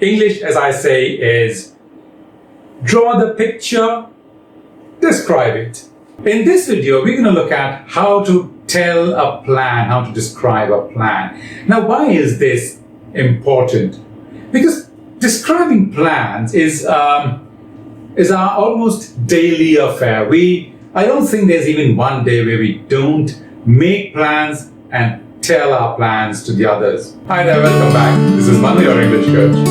English, as I say, is draw the picture, describe it. In this video, we're going to look at how to tell a plan, how to describe a plan. Now, why is this important? Because describing plans is our almost daily affair. I don't think there's even one day where we don't make plans and tell our plans to the others. Hi there, welcome back. This is Manu, your English coach.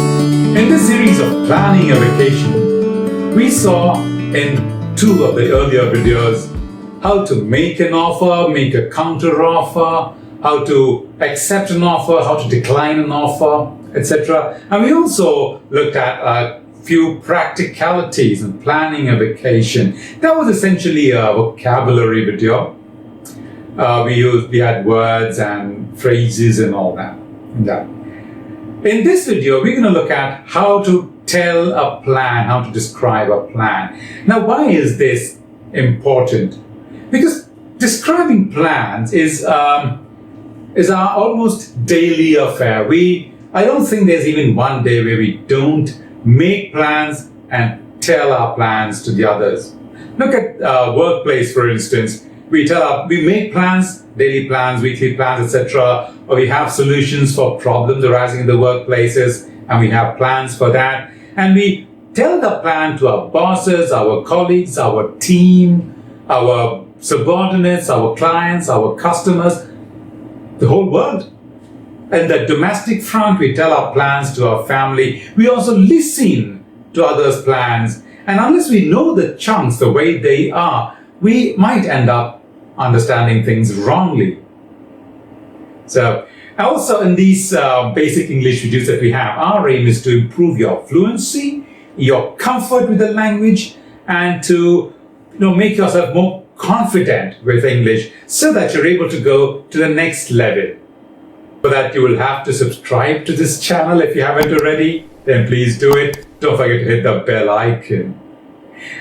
In this series of planning a vacation, we saw in two of the earlier videos how to make an offer, make a counter offer, how to accept an offer, how to decline an offer, etc. And we also looked at a few practicalities in planning a vacation. That was essentially a vocabulary video. We had words and phrases and all that. In this video, we're going to look at how to tell a plan, how to describe a plan. Now, why is this important? Because describing plans is our almost daily affair. I don't think there's even one day where we don't make plans and tell our plans to the others. Look at workplace, for instance. We make plans, daily plans, weekly plans, etc. Or we have solutions for problems arising in the workplaces, and we have plans for that. And we tell the plan to our bosses, our colleagues, our team, our subordinates, our clients, our customers, the whole world. And the domestic front, we tell our plans to our family. We also listen to others' plans. And unless we know the chunks the way they are, we might end up understanding things wrongly. So, also in these basic English videos that we have, our aim is to improve your fluency, your comfort with the language, and to make yourself more confident with English so that you're able to go to the next level. For that, you will have to subscribe to this channel. If you haven't already, then please do it. Don't forget to hit the bell icon.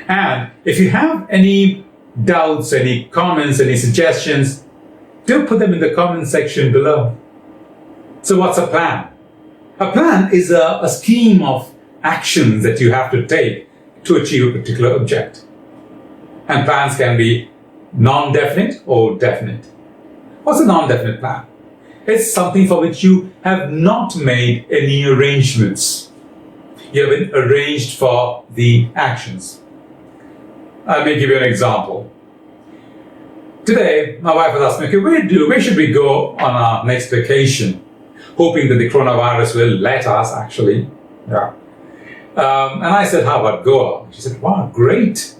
And if you have any doubts, any comments, any suggestions, do put them in the comment section below. So what's a plan? A plan is a scheme of actions that you have to take to achieve a particular object. And plans can be non-definite or definite. What's a non-definite plan? It's something for which you have not made any arrangements. You haven't arranged for the actions. Let me give you an example. Today, my wife was asking me, where should we go on our next vacation? Hoping that the coronavirus will let us, actually. Yeah. And I said, how about Goa? She said, wow, great.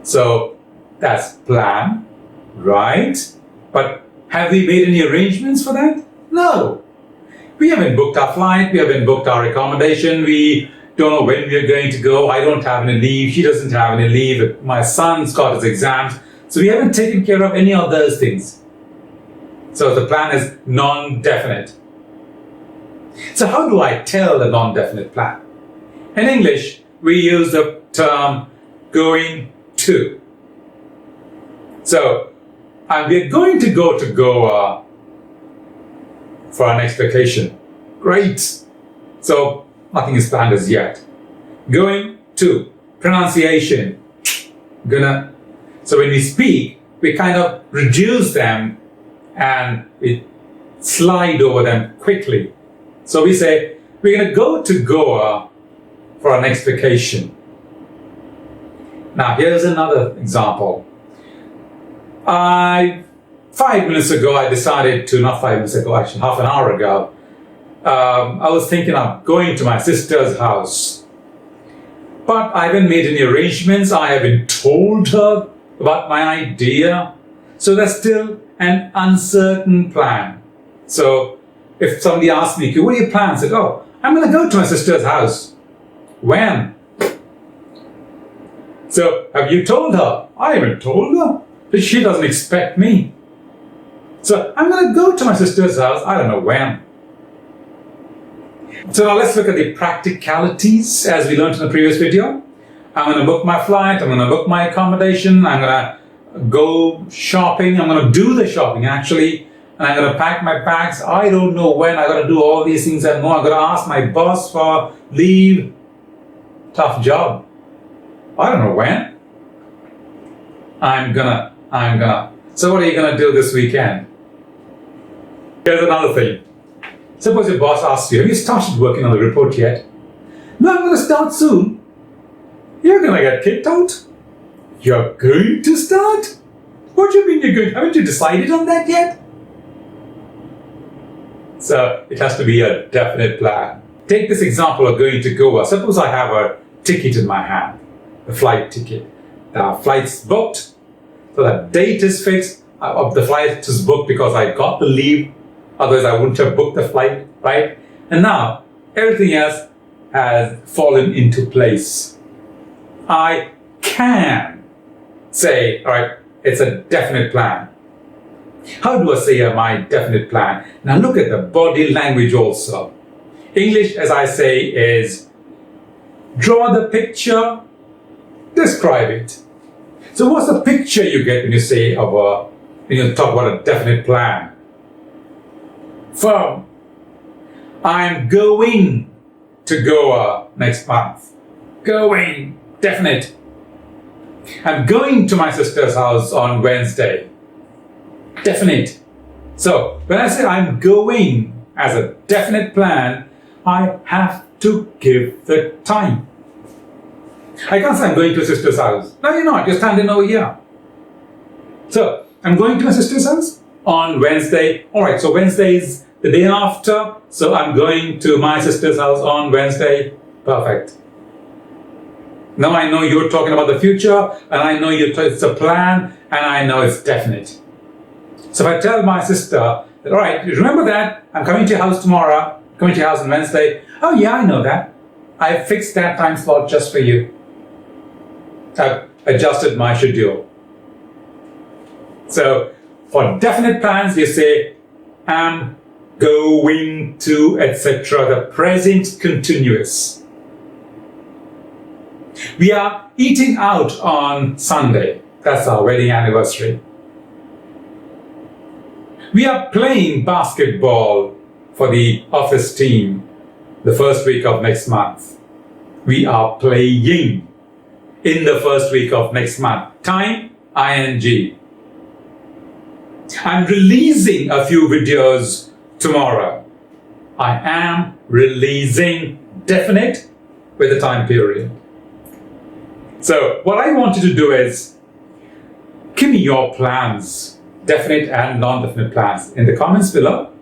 So that's plan, right? But have we made any arrangements for that? No. We haven't booked our flight. We haven't booked our accommodation. We don't know when we are going to go. I don't have any leave. She doesn't have any leave. My son's got his exams. So we haven't taken care of any of those things. So the plan is non-definite. So how do I tell a non-definite plan? In English, we use the term going to. So we're going to go to Goa for our next vacation. Great. So nothing is planned as yet. Going to. Pronunciation. Gonna. So when we speak, we kind of reduce them and we slide over them quickly. So we say, we're going to go to Goa for our next vacation. Now here's another example. 5 minutes ago, I decided to, not 5 minutes ago, actually half an hour ago, I was thinking of going to my sister's house. But I haven't made any arrangements. I haven't told her about my idea. So that's still an uncertain plan. So if somebody asks me, what are your plans? I said, I'm going to go to my sister's house. When? So have you told her? I haven't told her. But she doesn't expect me. So I'm going to go to my sister's house. I don't know when. So now let's look at the practicalities as we learned in the previous video. I'm going to book my flight. I'm going to book my accommodation. I'm going to go shopping. I'm going to do the shopping actually. and I'm going to pack my bags. I don't know when. I got to do all these things and more. I'm going to ask my boss for leave. Tough job. I don't know when. I'm gonna. So what are you gonna do this weekend? Here's another thing. Suppose your boss asks you, have you started working on the report yet? No, I'm gonna start soon. You're gonna get kicked out? You're going to start? What do you mean you're going? Haven't you decided on that yet? So it has to be a definite plan. Take this example of going to Goa. Suppose I have a ticket in my hand, a flight ticket. The flight's booked, so the date is fixed. The flight is booked because I got the leave. Otherwise, I wouldn't have booked the flight, right? And now everything else has fallen into place. I can say, all right, it's a definite plan. How do I say my definite plan? Now look at the body language also. English, as I say, is draw the picture, describe it. So what's the picture you get when you say when you talk about a definite plan? Firm. I'm going to Goa next month. Going. Definite. I'm going to my sister's house on Wednesday. Definite. So when I say I'm going as a definite plan, I have to give the time. I can't say I'm going to a sister's house. No, you're not. You're standing over here. So I'm going to my sister's house on Wednesday. All right, so Wednesday is the day after. So I'm going to my sister's house on Wednesday. Perfect. Now I know you're talking about the future, and I know it's a plan, and I know it's definite. So if I tell my sister, that, all right, you remember that? I'm coming to your house tomorrow, coming to your house on Wednesday. Oh yeah, I know that. I fixed that time slot just for you. I've adjusted my schedule. So for definite plans, you say, I'm going to, etc. The present continuous. We are eating out on Sunday. That's our wedding anniversary. We are playing basketball for the office team the first week of next month. We are playing in the first week of next month. Time, ing. I'm releasing a few videos tomorrow. I am releasing, definite with a time period. So what I want you to do is give me your plans, definite and non-definite plans, in the comments below.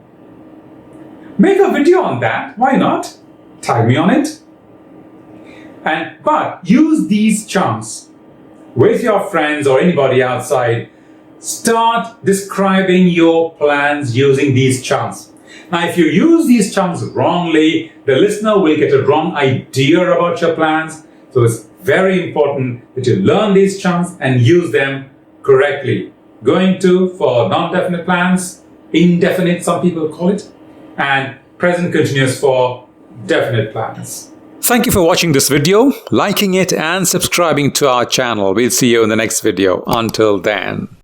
Make a video on that. Why not? Tag me on it. But use these chunks with your friends or anybody outside. Start describing your plans using these chunks. Now, if you use these chunks wrongly, the listener will get a wrong idea about your plans. So it's very important that you learn these chunks and use them correctly. Going to for non-definite plans, indefinite some people call it, and present continuous for definite plans. Thank you for watching this video, liking it and subscribing to our channel. We'll see you in the next video. Until then.